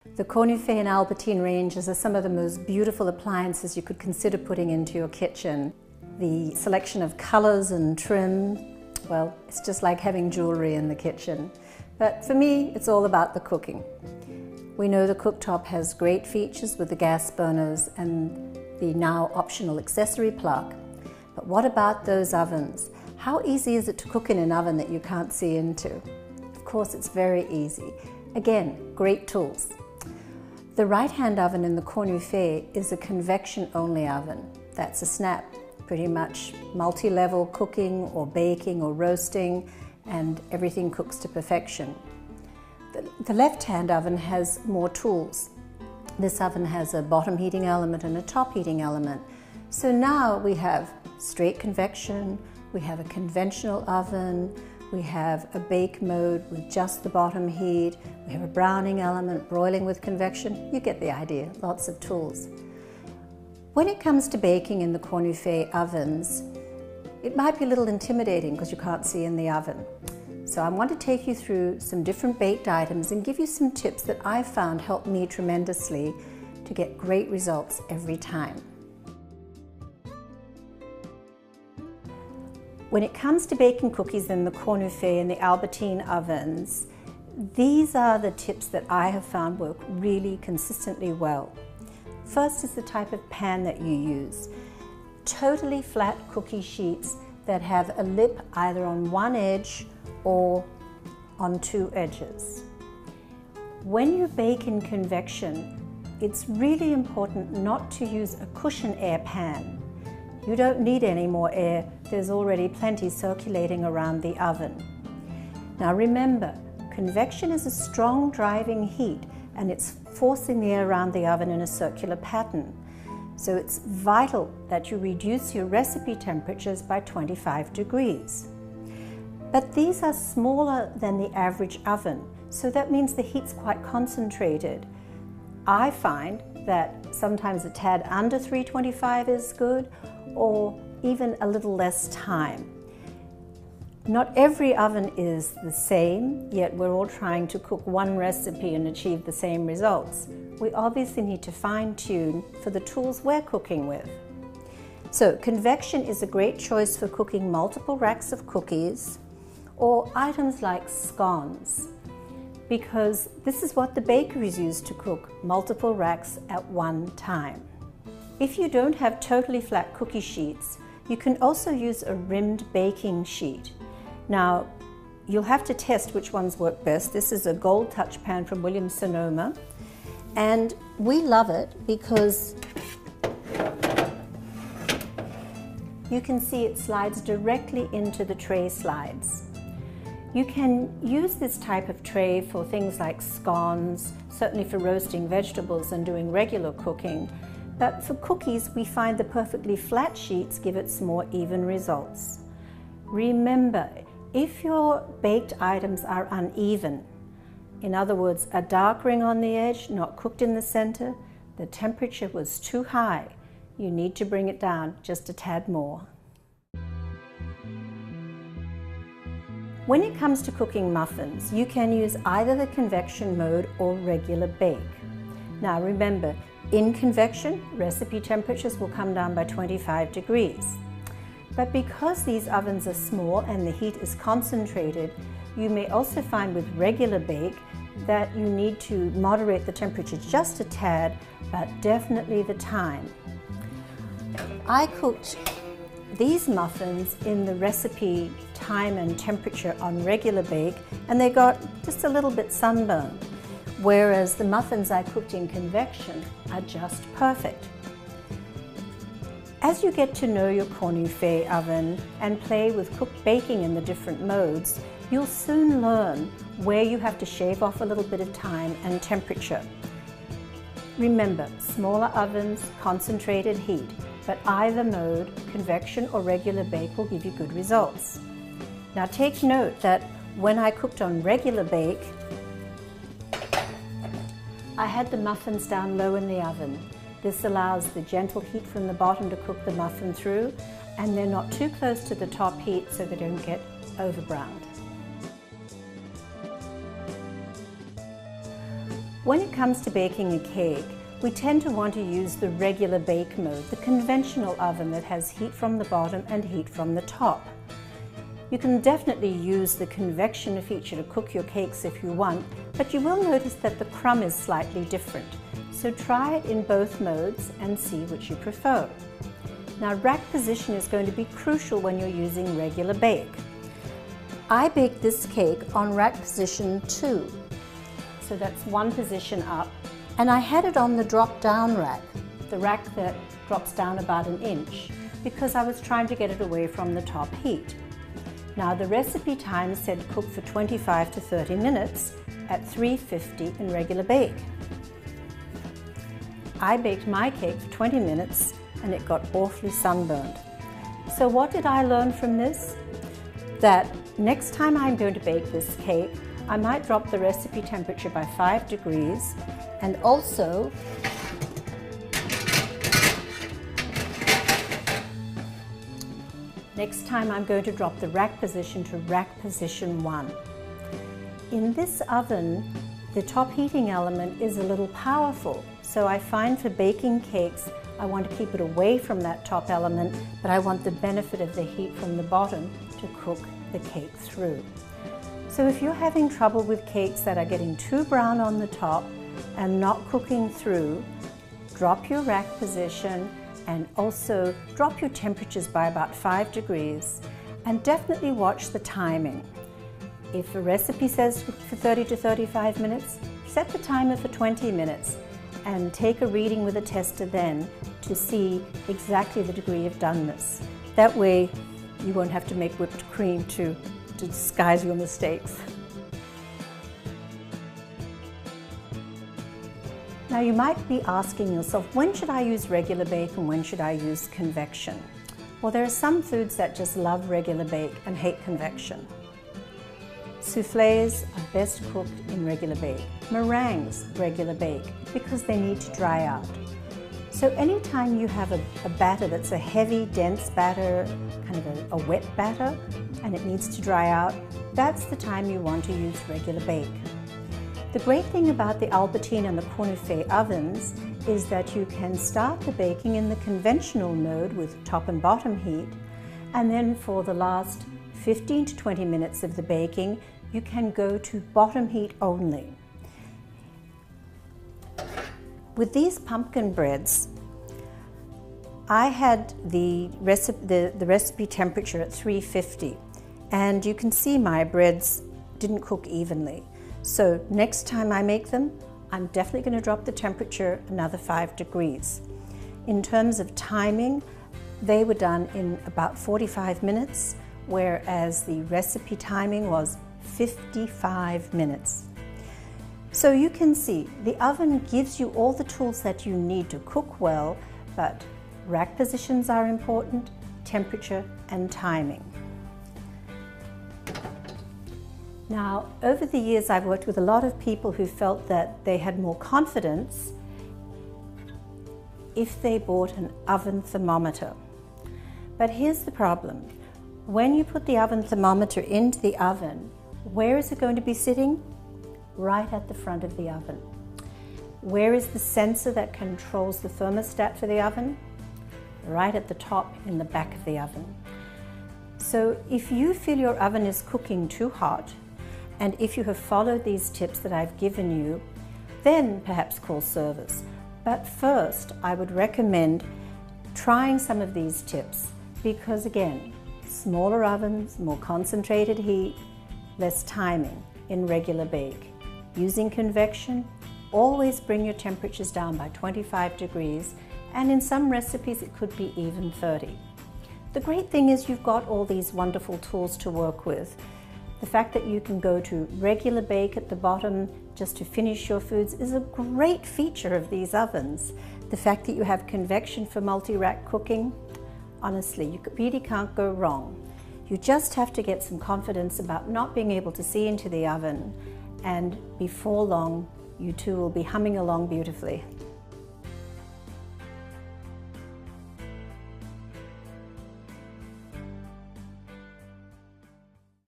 The CornuFé and Albertine ranges are some of the most beautiful appliances you could consider putting into your kitchen. The selection of colors and trim, well, it's just like having jewelry in the kitchen. But for me, it's all about the cooking. We know the cooktop has great features with the gas burners and the now optional accessory plug. But what about those ovens? How easy is it to cook in an oven that you can't see into? Of course, it's very easy. Again, great tools. The right-hand oven in the CornuFé is a convection-only oven. That's a snap, pretty much multi-level cooking or baking or roasting, and everything cooks to perfection. The left-hand oven has more tools. This oven has a bottom heating element and a top heating element. So now we have straight convection, we have a conventional oven, we have a bake mode with just the bottom heat, we have a browning element, broiling with convection. You get the idea, lots of tools. When it comes to baking in the CornuFé ovens, it might be a little intimidating because you can't see in the oven. So I want to take you through some different baked items and give you some tips that I've found help me tremendously to get great results every time. When it comes to baking cookies in the CornuFé and the Albertine ovens, these are the tips that I have found work really consistently well. First is the type of pan that you use. Totally flat cookie sheets that have a lip either on one edge or on two edges. When you bake in convection, it's really important not to use a cushion air pan. You don't need any more air, there's already plenty circulating around the oven. Now remember, convection is a strong driving heat and it's forcing the air around the oven in a circular pattern. So it's vital that you reduce your recipe temperatures by 25 degrees. But these are smaller than the average oven, so that means the heat's quite concentrated. I find that sometimes a tad under 325 is good, or even a little less time. Not every oven is the same, yet we're all trying to cook one recipe and achieve the same results. We obviously need to fine-tune for the tools we're cooking with. So convection is a great choice for cooking multiple racks of cookies or items like scones, because this is what the bakeries use to cook multiple racks at one time. If you don't have totally flat cookie sheets, you can also use a rimmed baking sheet. Now, you'll have to test which ones work best. This is a gold touch pan from Williams-Sonoma, and we love it because you can see it slides directly into the tray slides. You can use this type of tray for things like scones, certainly for roasting vegetables and doing regular cooking. But for cookies, we find the perfectly flat sheets give it some more even results. Remember, if your baked items are uneven, in other words, a dark ring on the edge, not cooked in the center, the temperature was too high, you need to bring it down just a tad more. When it comes to cooking muffins, you can use either the convection mode or regular bake. Now remember, in convection, recipe temperatures will come down by 25 degrees. But because these ovens are small and the heat is concentrated, you may also find with regular bake that you need to moderate the temperature just a tad, but definitely the time. I cooked these muffins in the recipe time and temperature on regular bake, and they got just a little bit sunburned. Whereas the muffins I cooked in convection are just perfect. As you get to know your CornuFé oven and play with cooked baking in the different modes, you'll soon learn where you have to shave off a little bit of time and temperature. Remember, smaller ovens, concentrated heat, but either mode, convection or regular bake, will give you good results. Now take note that when I cooked on regular bake, I had the muffins down low in the oven. This allows the gentle heat from the bottom to cook the muffin through, and they're not too close to the top heat so they don't get over browned. When it comes to baking a cake, we tend to want to use the regular bake mode, the conventional oven that has heat from the bottom and heat from the top. You can definitely use the convection feature to cook your cakes if you want, but you will notice that the crumb is slightly different. So try it in both modes and see which you prefer. Now, rack position is going to be crucial when you're using regular bake. I baked this cake on rack position 2. So that's one position up. And I had it on the drop-down rack, the rack that drops down about 1 inch, because I was trying to get it away from the top heat. Now, the recipe time said cook for 25 to 30 minutes at 350 in regular bake. I baked my cake for 20 minutes and it got awfully sunburned. So what did I learn from this? That next time I'm going to bake this cake, I might drop the recipe temperature by 5 degrees, and also next time I'm going to drop the rack position to rack position 1. In this oven, the top heating element is a little powerful, so I find for baking cakes, I want to keep it away from that top element, but I want the benefit of the heat from the bottom to cook the cake through. So if you're having trouble with cakes that are getting too brown on the top and not cooking through, drop your rack position and also drop your temperatures by about 5 degrees, and definitely watch the timing. If a recipe says for 30 to 35 minutes, set the timer for 20 minutes and take a reading with a tester then to see exactly the degree of doneness. That way you won't have to make whipped cream to disguise your mistakes. Now you might be asking yourself, when should I use regular bake and when should I use convection? Well, there are some foods that just love regular bake and hate convection. Soufflés are best cooked in regular bake. Meringues, regular bake, because they need to dry out. So anytime you have a batter that's a heavy, dense batter, kind of a wet batter, and it needs to dry out, that's the time you want to use regular bake. The great thing about the Albertine and the CornuFé ovens is that you can start the baking in the conventional mode with top and bottom heat, and then for the last 15 to 20 minutes of the baking, you can go to bottom heat only. With these pumpkin breads, I had the recipe temperature at 350, and you can see my breads didn't cook evenly. So next time I make them, I'm definitely going to drop the temperature another 5 degrees. In terms of timing, they were done in about 45 minutes, whereas the recipe timing was 55 minutes. So you can see the oven gives you all the tools that you need to cook well, but rack positions are important, temperature and timing. Now, over the years I've worked with a lot of people who felt that they had more confidence if they bought an oven thermometer. But here's the problem. When you put the oven thermometer into the oven, where is it going to be sitting? Right at the front of the oven. Where is the sensor that controls the thermostat for the oven? Right at the top in the back of the oven. So if you feel your oven is cooking too hot, and if you have followed these tips that I've given you, then perhaps call service. But first, I would recommend trying some of these tips, because again, smaller ovens, more concentrated heat, less timing in regular bake. Using convection, always bring your temperatures down by 25 degrees, and in some recipes it could be even 30. The great thing is you've got all these wonderful tools to work with. The fact that you can go to regular bake at the bottom just to finish your foods is a great feature of these ovens. The fact that you have convection for multi-rack cooking, honestly, you really can't go wrong. You just have to get some confidence about not being able to see into the oven, and before long, you two will be humming along beautifully.